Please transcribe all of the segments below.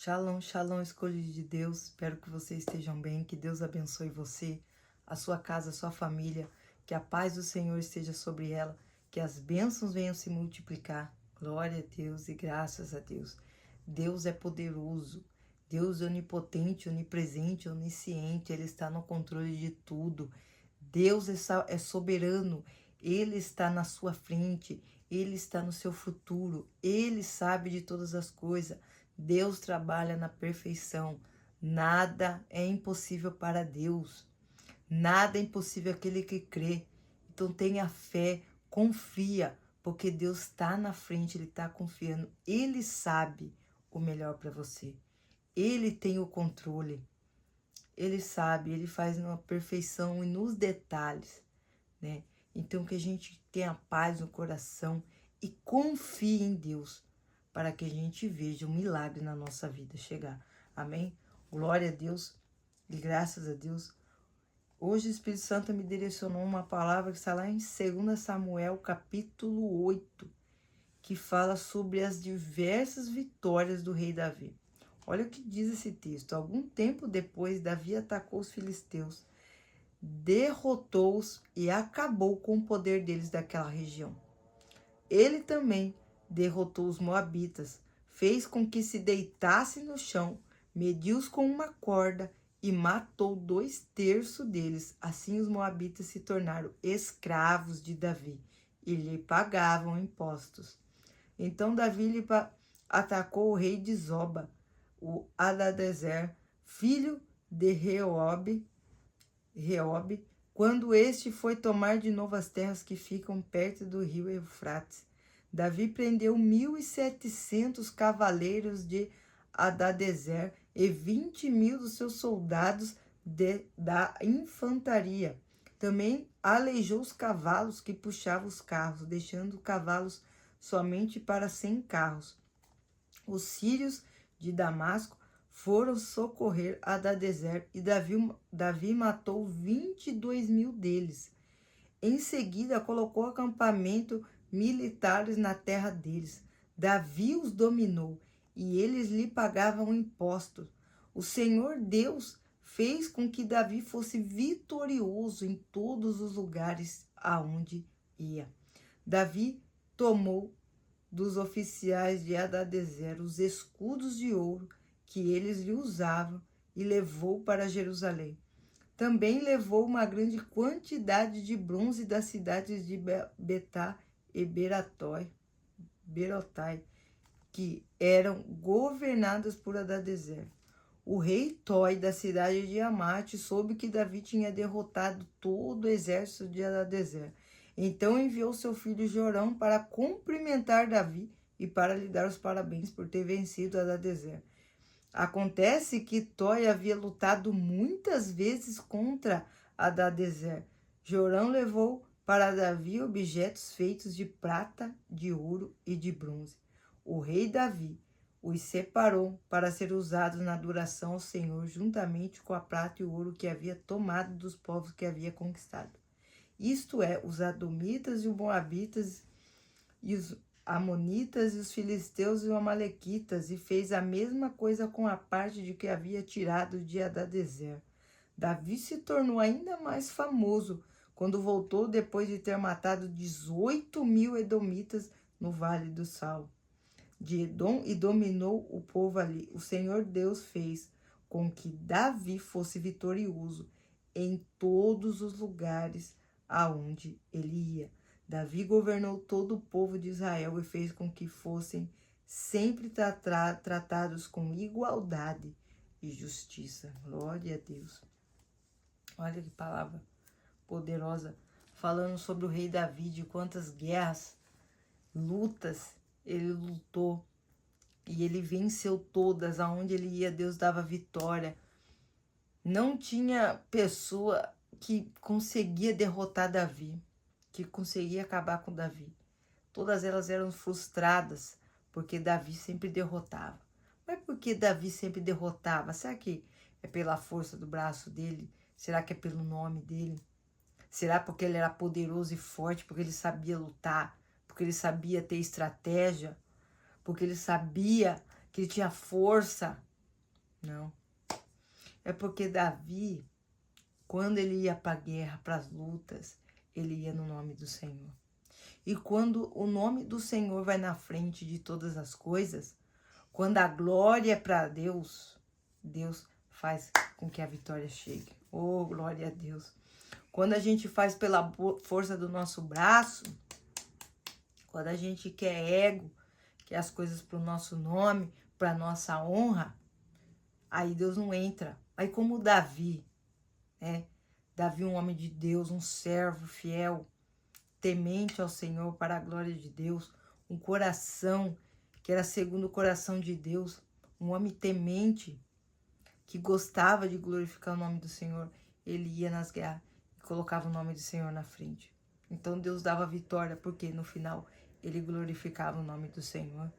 Shalom, shalom, escolhido de Deus. Espero que vocês estejam bem, que Deus abençoe você, a sua casa, a sua família, que a paz do Senhor esteja sobre ela, que as bênçãos venham se multiplicar. Glória a Deus e graças a Deus. Deus é poderoso, Deus é onipotente, onipresente, onisciente, Ele está no controle de tudo. Deus é soberano, Ele está na sua frente, Ele está no seu futuro, Ele sabe de todas as coisas. Deus trabalha na perfeição. Nada é impossível para Deus. Nada é impossível aquele que crê. Então tenha fé, confia, porque Deus está na frente, Ele está confiando. Ele sabe o melhor para você. Ele tem o controle. Ele sabe, Ele faz uma perfeição e nos detalhes, né? Então que a gente tenha paz no coração e confie em Deus, para que a gente veja um milagre na nossa vida chegar. Amém? Glória a Deus e graças a Deus. Hoje o Espírito Santo me direcionou uma palavra que está lá em 2 Samuel, capítulo 8, que fala sobre as diversas vitórias do rei Davi. Olha o que diz esse texto. Algum tempo depois, Davi atacou os filisteus, derrotou-os e acabou com o poder deles daquela região. Ele também derrotou os moabitas, fez com que se deitassem no chão, mediu-os com uma corda e matou 2/3 deles. Assim os moabitas se tornaram escravos de Davi e lhe pagavam impostos. Então Davi atacou o rei de Zoba, o Hadadezer, filho de Reobe, quando este foi tomar de novo as terras que ficam perto do rio Eufrates. Davi prendeu 1.700 cavaleiros de Hadadezer e 20.000 dos seus soldados da infantaria. Também aleijou os cavalos que puxavam os carros, deixando cavalos somente para 100 carros. Os sírios de Damasco foram socorrer Hadadezer e Davi matou 22.000 deles. Em seguida, colocou acampamento militares na terra deles. Davi os dominou e eles lhe pagavam impostos. O Senhor Deus fez com que Davi fosse vitorioso em todos os lugares aonde ia. Davi tomou dos oficiais de Hadadezer os escudos de ouro que eles lhe usavam e levou para Jerusalém. Também levou uma grande quantidade de bronze das cidades de Betá e Berotai, que eram governadas por Hadadezer. O rei Toi da cidade de Amate soube que Davi tinha derrotado todo o exército de Hadadezer. Então enviou seu filho Jorão para cumprimentar Davi e para lhe dar os parabéns por ter vencido Hadadezer. Acontece que Toi havia lutado muitas vezes contra Hadadezer. Jorão levou para Davi objetos feitos de prata, de ouro e de bronze. O rei Davi os separou para ser usados na adoração ao Senhor, juntamente com a prata e o ouro que havia tomado dos povos que havia conquistado. Isto é, os Adomitas e os Moabitas e os Amonitas e os Filisteus e os Amalequitas, e fez a mesma coisa com a parte de que havia tirado de Hadadezer. Davi se tornou ainda mais famoso quando voltou depois de ter matado 18.000 edomitas no Vale do Sal de Edom e dominou o povo ali. O Senhor Deus fez com que Davi fosse vitorioso em todos os lugares aonde ele ia. Davi governou todo o povo de Israel e fez com que fossem sempre tratados com igualdade e justiça. Glória a Deus. Olha que palavra poderosa, falando sobre o rei Davi, de quantas guerras, lutas ele lutou e ele venceu todas. Aonde ele ia, Deus dava vitória. Não tinha pessoa que conseguia derrotar Davi, que conseguia acabar com Davi. Todas elas eram frustradas, porque Davi sempre derrotava. Mas por que Davi sempre derrotava? Será que é pela força do braço dele? Será que é pelo nome dele? Será porque ele era poderoso e forte, porque ele sabia lutar, porque ele sabia ter estratégia, porque ele sabia que ele tinha força? Não. É porque Davi, quando ele ia para a guerra, para as lutas, ele ia no nome do Senhor. E quando o nome do Senhor vai na frente de todas as coisas, quando a glória é para Deus, Deus faz com que a vitória chegue. Oh, glória a Deus. Quando a gente faz pela força do nosso braço, quando a gente quer ego, quer as coisas para o nosso nome, para nossa honra, aí Deus não entra. Aí como Davi, né? Davi, um homem de Deus, um servo fiel, temente ao Senhor para a glória de Deus, um coração que era segundo o coração de Deus, um homem temente que gostava de glorificar o nome do Senhor. Ele ia nas guerras e colocava o nome do Senhor na frente. Então Deus dava vitória, porque no final ele glorificava o nome do Senhor.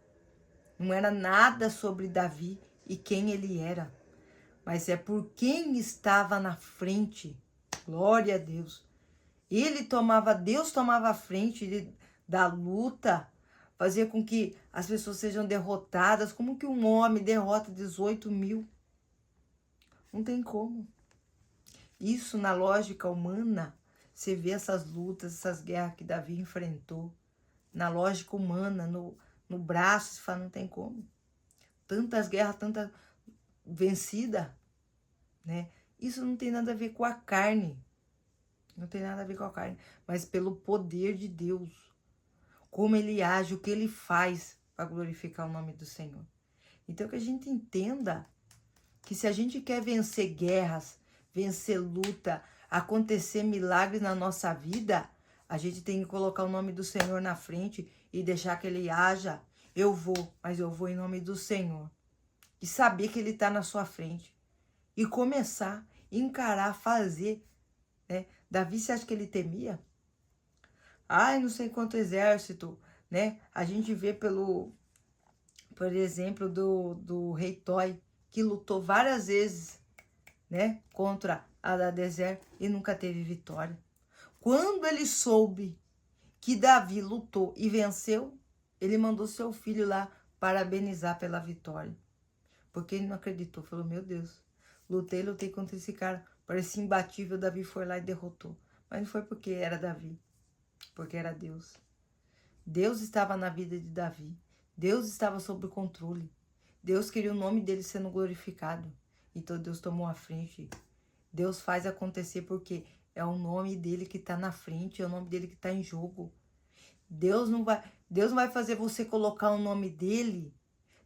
Não era nada sobre Davi e quem ele era, mas é por quem estava na frente. Glória a Deus. Deus tomava a frente da luta, fazia com que as pessoas sejam derrotadas. Como que um homem derrota 18 mil? Não tem como. Isso na lógica humana, você vê essas lutas, essas guerras que Davi enfrentou. Na lógica humana, no braço, você fala, não tem como. Tantas guerras, tanta vencida, né? Isso não tem nada a ver com a carne. Não tem nada a ver com a carne, mas pelo poder de Deus. Como ele age, o que ele faz para glorificar o nome do Senhor. Então que a gente entenda que se a gente quer vencer guerras, vencer luta, acontecer milagres na nossa vida, a gente tem que colocar o nome do Senhor na frente e deixar que ele haja. Eu vou, mas eu vou em nome do Senhor. E saber que ele está na sua frente. E começar, encarar, fazer, né? Davi, você acha que ele temia? Ai, não sei quanto exército, né? A gente vê por exemplo, do rei Toi, que lutou várias vezes, né? Contra Hadadezer e nunca teve vitória. Quando ele soube que Davi lutou e venceu, ele mandou seu filho lá parabenizar pela vitória. Porque ele não acreditou, falou, meu Deus, lutei contra esse cara, parecia imbatível, Davi foi lá e derrotou. Mas não foi porque era Davi, porque era Deus. Deus estava na vida de Davi, Deus estava sob o controle, Deus queria o nome dele sendo glorificado, então Deus tomou a frente. Deus faz acontecer porque é o nome dele que está na frente, é o nome dele que está em jogo. Deus não vai fazer você colocar o nome dele.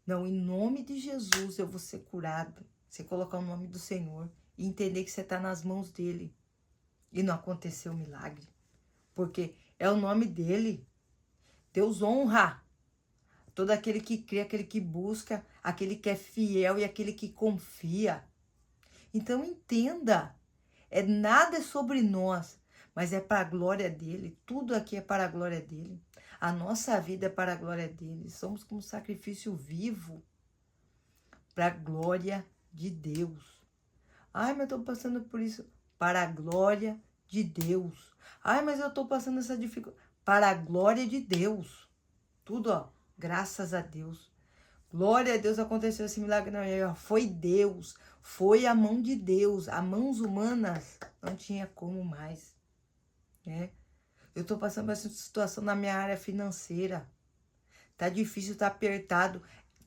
Não, em nome de Jesus eu vou ser curado. Você colocar o nome do Senhor e entender que você está nas mãos dele. E não aconteceu o milagre. Porque é o nome dele. Deus honra todo aquele que crê, aquele que busca, aquele que é fiel e aquele que confia. Então entenda, nada é sobre nós, mas é para a glória dele. Tudo aqui é para a glória dele. A nossa vida é para a glória dele. Somos como sacrifício vivo para a glória de Deus. Ai, mas eu estou passando por isso. Para a glória de Deus. Ai, mas eu estou passando essa dificuldade. Para a glória de Deus. Tudo, ó, graças a Deus. Glória a Deus, aconteceu esse milagre. Não, foi Deus. Foi a mão de Deus. As mãos humanas não tinha como mais. Né? Eu estou passando por essa situação na minha área financeira. Tá difícil, tá apertado,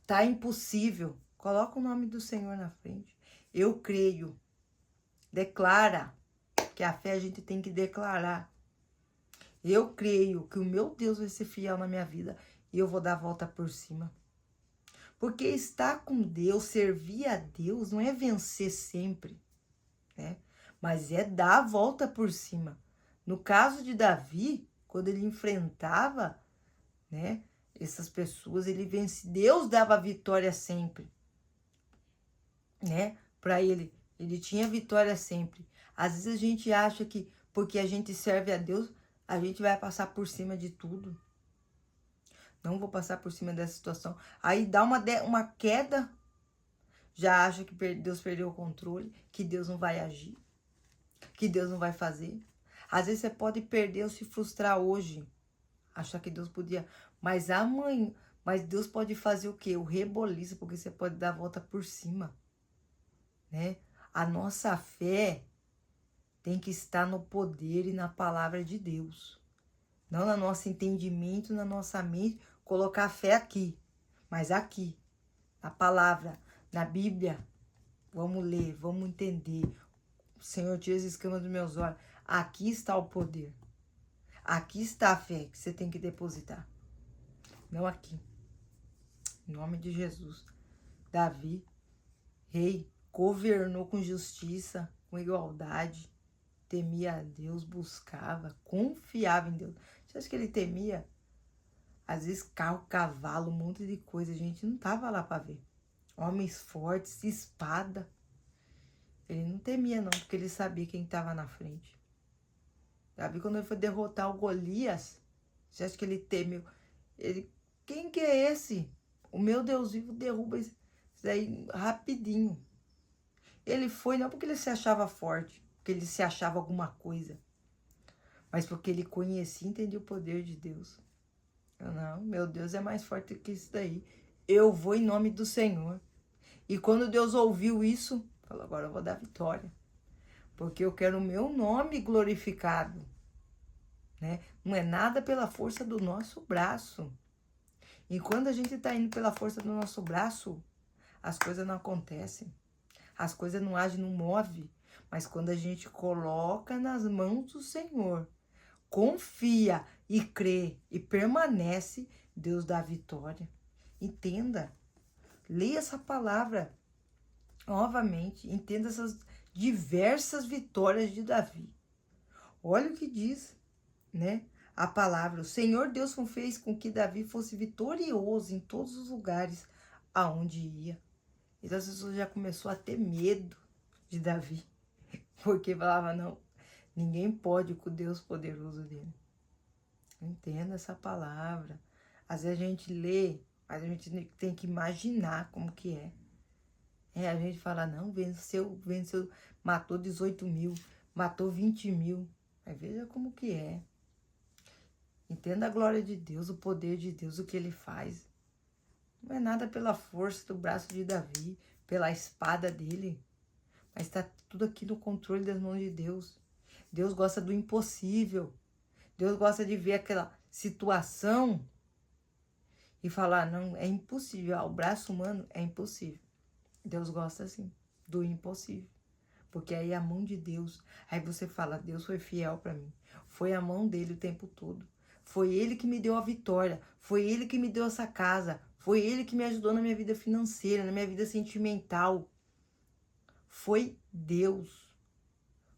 tá impossível. Coloca o nome do Senhor na frente. Eu creio. Declara. Que a fé a gente tem que declarar. Eu creio que o meu Deus vai ser fiel na minha vida e eu vou dar a volta por cima. Porque estar com Deus, servir a Deus, não é vencer sempre, né? Mas é dar a volta por cima. No caso de Davi, quando ele enfrentava, né, essas pessoas, ele vence. Deus dava vitória sempre, né? Para ele, ele tinha vitória sempre. Às vezes a gente acha que porque a gente serve a Deus, a gente vai passar por cima de tudo. Não vou passar por cima dessa situação. Aí dá uma queda, já acha que Deus perdeu o controle, que Deus não vai agir, que Deus não vai fazer. Às vezes você pode perder ou se frustrar hoje, achar que Deus podia, mas amanhã, mas Deus pode fazer o quê? O reboliço, porque você pode dar a volta por cima. né? A nossa fé tem que estar no poder e na palavra de Deus. Não no nosso entendimento, na nossa mente, colocar a fé aqui, mas aqui, na palavra, na Bíblia. Vamos ler, vamos entender. O Senhor tira as escamas dos meus olhos. Aqui está o poder. Aqui está a fé que você tem que depositar. Não aqui. Em nome de Jesus. Davi, rei, governou com justiça, com igualdade. Temia a Deus, buscava, confiava em Deus. Você acha que ele temia? Às vezes carro, cavalo, um monte de coisa. A gente não tava lá para ver. Homens fortes, espada. Ele não temia não, porque ele sabia quem estava na frente. Davi, quando ele foi derrotar o Golias, você acha que ele temeu? Ele, quem que é esse? O meu Deus vivo derruba isso aí rapidinho. Ele foi não porque ele se achava forte, porque ele se achava alguma coisa, mas porque ele conhecia e entendia o poder de Deus. Não, meu Deus é mais forte que isso daí. Eu vou em nome do Senhor. E quando Deus ouviu isso, falou, agora eu vou dar vitória. Porque eu quero o meu nome glorificado. Né? Não é nada pela força do nosso braço. E quando a gente está indo pela força do nosso braço, as coisas não acontecem. As coisas não agem, não movem. Mas quando a gente coloca nas mãos do Senhor, confia e crê e permanece, Deus dá a vitória. Entenda. Leia essa palavra novamente. Entenda essas diversas vitórias de Davi. Olha o que diz, né? A palavra. O Senhor Deus fez com que Davi fosse vitorioso em todos os lugares aonde ia. Então as pessoas já começou a ter medo de Davi. Porque falava, não, ninguém pode com o Deus poderoso dele. Entenda essa palavra. Às vezes a gente lê, mas a gente tem que imaginar como que é. A gente fala, não, venceu, matou 18 mil, matou 20 mil. Aí veja como que é. Entenda a glória de Deus, o poder de Deus, o que ele faz. Não é nada pela força do braço de Davi, pela espada dele. Mas está tudo aqui no controle das mãos de Deus. Deus gosta do impossível. Deus gosta de ver aquela situação e falar, não, é impossível. O braço humano é impossível. Deus gosta assim, do impossível. Porque aí é a mão de Deus. Aí você fala, Deus foi fiel para mim. Foi a mão dele o tempo todo. Foi ele que me deu a vitória. Foi ele que me deu essa casa. Foi ele que me ajudou na minha vida financeira, na minha vida sentimental. Foi Deus.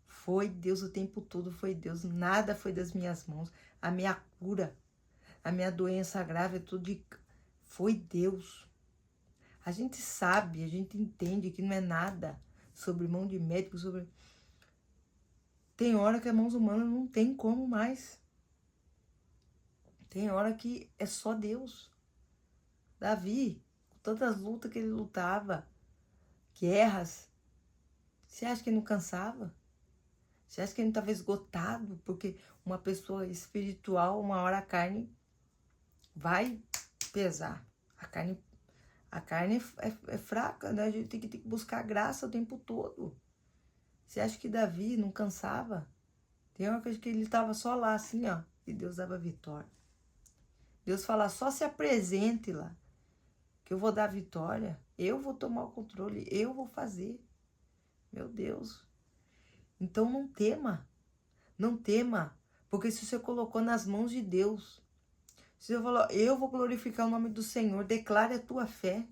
Foi Deus o tempo todo, foi Deus. Nada foi das minhas mãos. A minha cura, a minha doença grave, tudo foi Deus. A gente sabe, a gente entende que não é nada sobre mão de médico, sobre... Tem hora que as mãos humanas não tem como mais. Tem hora que é só Deus. Davi, com tantas lutas que ele lutava, guerras, você acha que ele não cansava? Você acha que ele não estava esgotado? Porque uma pessoa espiritual, uma hora a carne vai pesar. A carne é fraca, né? A gente tem que buscar graça o tempo todo. Você acha que Davi não cansava? Tem uma coisa que ele estava só lá, assim, ó, e Deus dava vitória. Deus fala, só se apresente lá, que eu vou dar vitória, eu vou tomar o controle, eu vou fazer. Meu Deus. Então não tema, porque se você colocou nas mãos de Deus, se você falou, eu vou glorificar o nome do Senhor, declare a tua fé.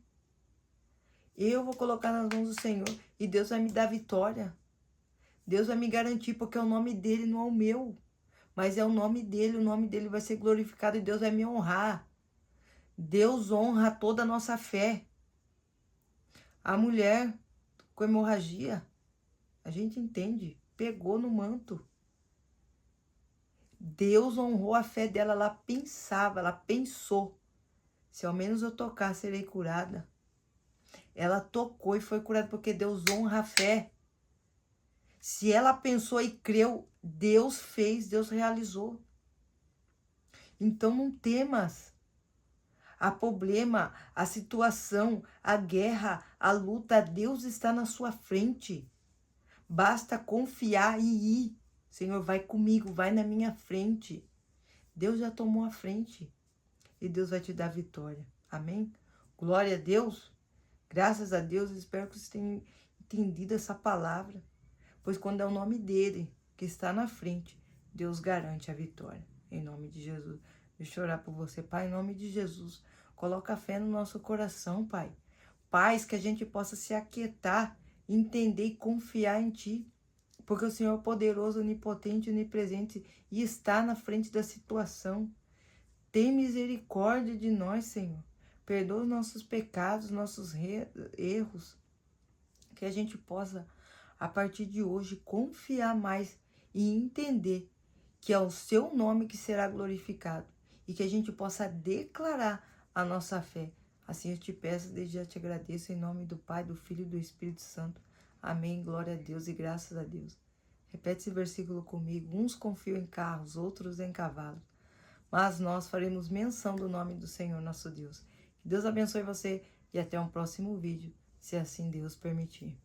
Eu vou colocar nas mãos do Senhor e Deus vai me dar vitória. Deus vai me garantir, porque é o nome dele, não é o meu. Mas é o nome dele vai ser glorificado e Deus vai me honrar. Deus honra toda a nossa fé. A mulher com hemorragia, a gente entende, pegou no manto. Deus honrou a fé dela, ela pensou, se ao menos eu tocar, serei curada. Ela tocou e foi curada, porque Deus honra a fé. Se ela pensou e creu, Deus fez, Deus realizou. Então não temas. a problema, a situação, a guerra, a luta, Deus está na sua frente. Basta confiar e ir. Senhor, vai comigo, vai na minha frente. Deus já tomou a frente e Deus vai te dar vitória. Amém? Glória a Deus. Graças a Deus, espero que vocês tenham entendido essa palavra. Pois quando é o nome dele que está na frente, Deus garante a vitória. Em nome de Jesus. Deixa eu orar por você, Pai, em nome de Jesus. Coloca fé no nosso coração, Pai. Paz, que a gente possa se aquietar, entender e confiar em Ti. Porque o Senhor é poderoso, onipotente, onipresente e está na frente da situação. Tem misericórdia de nós, Senhor. Perdoa os nossos pecados, nossos erros. Que a gente possa, a partir de hoje, confiar mais e entender que é o Seu nome que será glorificado. E que a gente possa declarar a nossa fé. Assim eu te peço, desde já te agradeço, em nome do Pai, do Filho e do Espírito Santo. Amém, glória a Deus e graças a Deus. Repete esse versículo comigo. Uns confiam em carros, outros em cavalos. Mas nós faremos menção do nome do Senhor nosso Deus. Que Deus abençoe você e até um próximo vídeo, se assim Deus permitir.